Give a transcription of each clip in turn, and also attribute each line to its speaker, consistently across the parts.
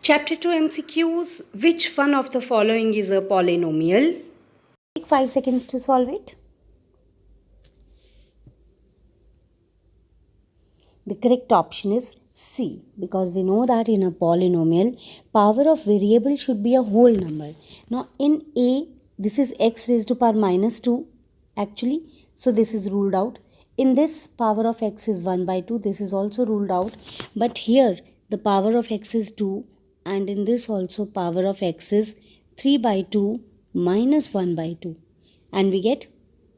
Speaker 1: Chapter 2 MCQs. Which one of the following is a polynomial? Take 5 seconds to solve it. The correct option is C, because we know that in a polynomial, power of variable should be a whole number. Now in A, this is x raised to power minus 2 actually, so this is ruled out. In this, power of x is 1 by 2, this is also ruled out. But here, the power of x is 2, and in this also power of x is 3 by 2 minus 1 by 2. And we get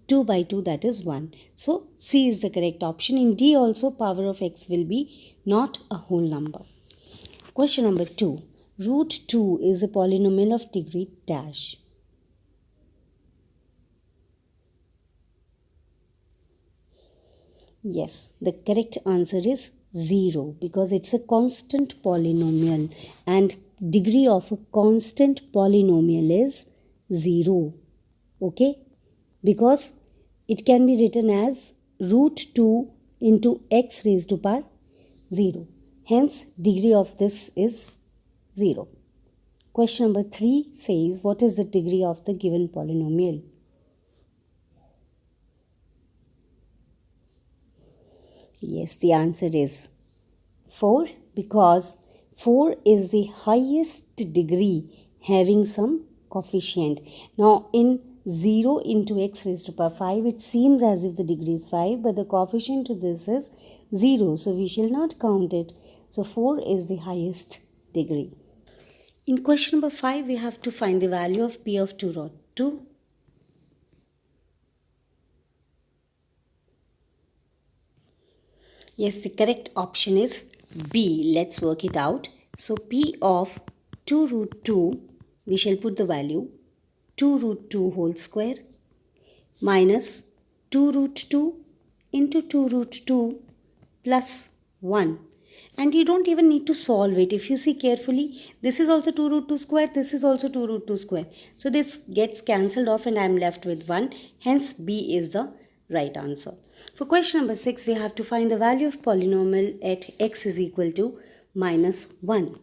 Speaker 1: 2 by 2, that is 1. So C is the correct option. In D also power of x will be not a whole number. Question number 2. Root 2 is a polynomial of degree dash. Yes, the correct answer is 0, because it's a constant polynomial and degree of a constant polynomial is 0. Okay? Because it can be written as root 2 into x raised to power 0. Hence, degree of this is 0. Question number 3 says, what is the degree of the given polynomial? Yes, the answer is 4, because 4 is the highest degree having some coefficient. Now, in 0 into x raised to power 5, it seems as if the degree is 5, but the coefficient to this is 0, so we shall not count it. So 4 is the highest degree. In question number 5, we have to find the value of p of 2 root 2. Yes, the correct option is B. Let's work it out. So p of 2 root 2, we shall put the value 2 root 2 whole square minus 2 root 2 into 2 root 2 plus 1. And you don't even need to solve it. If you see carefully, this is also 2 root 2 square, this is also 2 root 2 square. So this gets cancelled off and I am left with 1. Hence B is the right answer. For question number 6, we have to find the value of polynomial at x is equal to minus 1.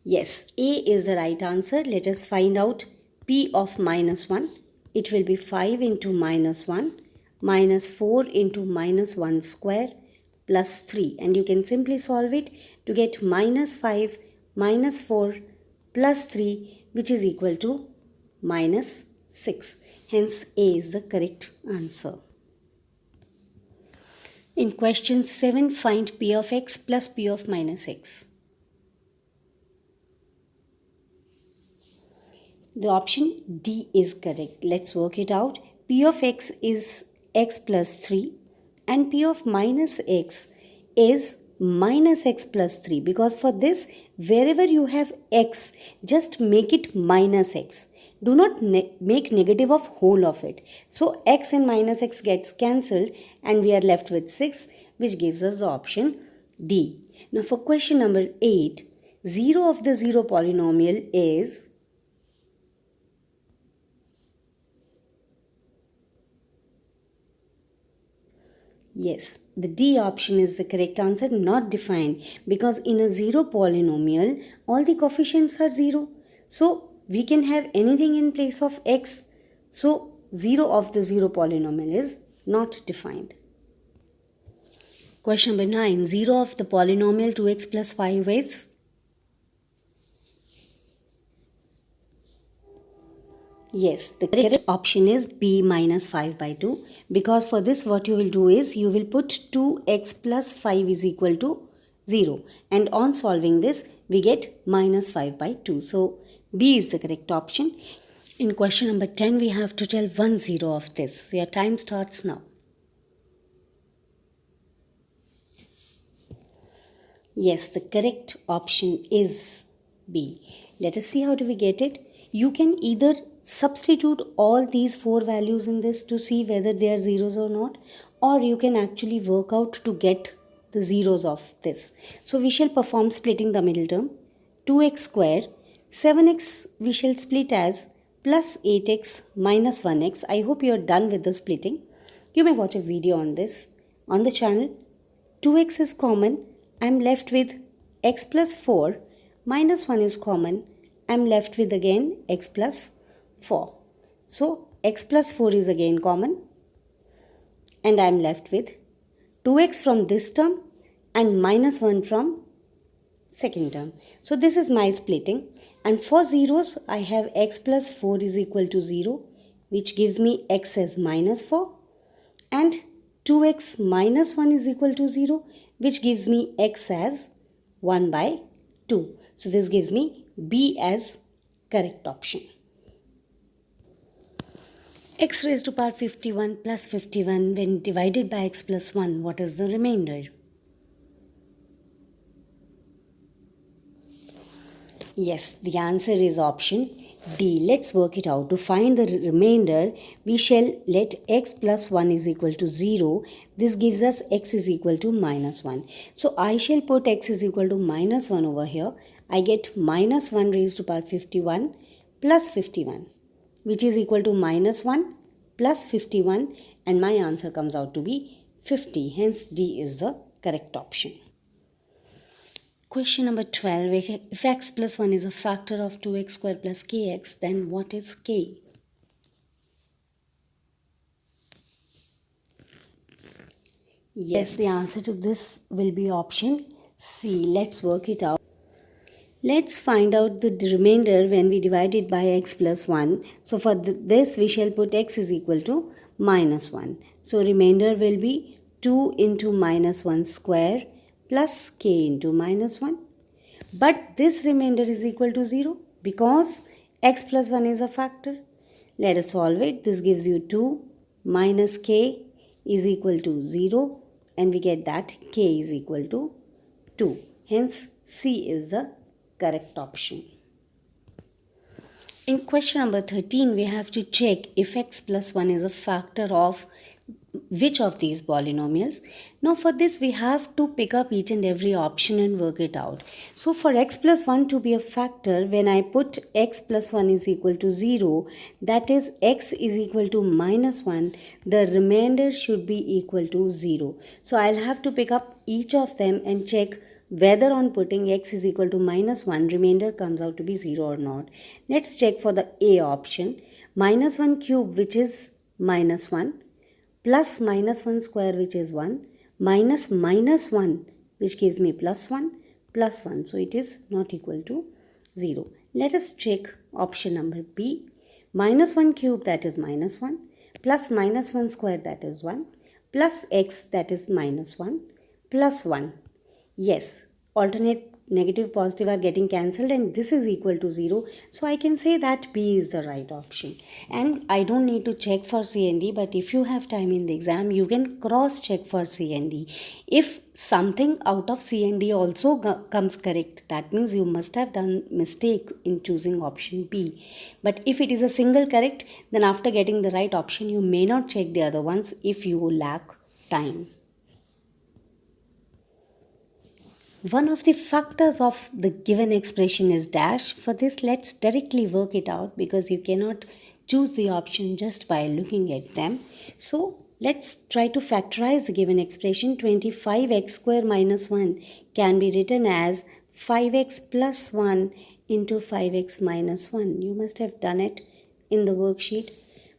Speaker 1: Yes, A is the right answer. Let us find out p of minus 1. It will be 5 into minus 1 minus 4 into minus 1 square plus 3. And you can simply solve it to get minus 5 minus 4 plus 3, which is equal to minus 6. Hence, A is the correct answer. In question 7, find p of x plus p of minus x. The option D is correct. Let's work it out. P of x is x plus 3 and p of minus x is minus x plus 3, because for this, wherever you have x, just make it minus x. Do not make negative of whole of it. So x and minus x gets cancelled and we are left with 6, which gives us the option D. Now for question number 8, 0 of the 0 polynomial is yes, the D option is the correct answer, not defined, because in a 0 polynomial, all the coefficients are 0. So, we can have anything in place of x. So, 0 of the 0 polynomial is not defined. Question number 9. 0 of the polynomial 2x plus 5 is? Yes, the correct option is B minus 5 by 2, because for this what you will do is you will put 2x plus 5 is equal to 0, and on solving this we get minus 5 by 2. So B is the correct option. In question number 10 we have to tell 1 0 of this. So your time starts now. Yes, the correct option is B. Let us see how do we get it. You can either substitute all these 4 values in this to see whether they are zeros or not, or you can actually work out to get the zeros of this. So we shall perform splitting the middle term. 2x square, 7x we shall split as plus 8x minus 1x. I hope you are done with the splitting. You may watch a video on this. on the channel. 2x is common. I'm left with x plus 4 minus 1 is common. I'm left with again x plus 4. So x plus 4 is again common and I'm left with 2x from this term and minus 1 from second term. So this is my splitting, and for zeros I have x plus 4 is equal to 0, which gives me x as minus 4, and 2x minus 1 is equal to 0, which gives me x as 1 by 2. So this gives me B as correct option. X raised to power 51 plus 51 when divided by x plus 1, what is the remainder? Yes, the answer is option D. Let's work it out. To find the remainder, we shall let x plus 1 is equal to 0. This gives us x is equal to minus 1. So I shall put x is equal to minus 1 over here. I get minus 1 raised to power 51 plus 51, which is equal to minus 1 plus 51, and my answer comes out to be 50. Hence, D is the correct option. Question number 12. If x plus 1 is a factor of 2x square plus kx, then what is k? Yes, the answer to this will be option C. Let's work it out. Let's find out the remainder when we divide it by x plus 1. So for this we shall put x is equal to minus 1. So remainder will be 2 into minus 1 square plus k into minus 1. But this remainder is equal to 0 because x plus 1 is a factor. Let us solve it. This gives you 2 minus k is equal to 0, and we get that k is equal to 2. Hence, C is the correct option. In question number 13, we have to check if x plus 1 is a factor of which of these polynomials. Now for this we have to pick up each and every option and work it out. So for x plus 1 to be a factor, when I put x plus 1 is equal to 0, that is x is equal to minus 1, the remainder should be equal to 0. So I'll have to pick up each of them and check whether on putting x is equal to minus 1, remainder comes out to be 0 or not. Let's check for the A option. Minus 1 cube, which is minus 1, plus minus 1 square, which is 1, minus minus 1, which gives me plus 1, plus 1. So it is not equal to 0. Let us check option number B. Minus 1 cube, that is minus 1, plus minus 1 square, that is 1, plus x, that is minus 1, plus 1. Yes, alternate negative positive are getting cancelled and this is equal to 0. So I can say that B is the right option. And I don't need to check for C and D, but if you have time in the exam, you can cross check for C and D. If something out of C and D also comes correct, that means you must have done mistake in choosing option B. But if it is a single correct, then after getting the right option, you may not check the other ones if you lack time. One of the factors of the given expression is dash. For this, let's directly work it out because you cannot choose the option just by looking at them. So let's try to factorize the given expression. 25x square minus 1 can be written as 5x plus 1 into 5x minus 1. You must have done it in the worksheet.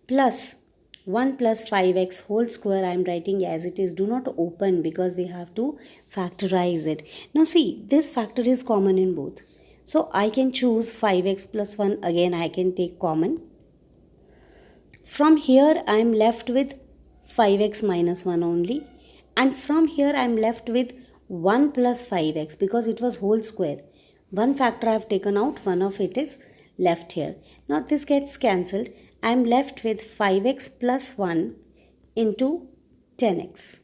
Speaker 1: Plus 1 plus 5x whole square I am writing as it is. Do not open because we have to factorize it. Now see, this factor is common in both. So I can choose 5x plus 1. Again I can take common. From here I am left with 5x minus 1 only. And from here I am left with 1 plus 5x because it was whole square. One factor I have taken out, one of it is left here. Now this gets cancelled. I am left with 5x plus 1 into 10x,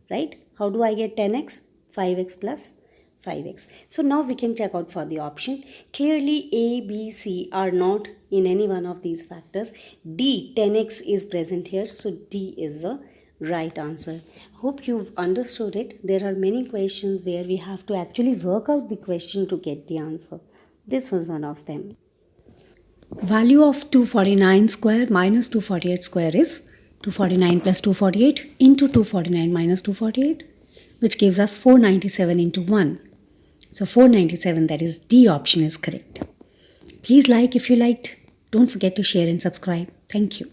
Speaker 1: right? How do I get 10x? 5x plus 5x. So now we can check out for the option. Clearly A, B, C are not in any one of these factors. D, 10x is present here. So D is the right answer. Hope you've understood it. There are many questions where we have to actually work out the question to get the answer. This was one of them. Value of 249 square minus 248 square is 249 plus 248 into 249 minus 248, which gives us 497 into 1. So 497, that is D option is correct. Please like if you liked. Don't forget to share and subscribe. Thank you.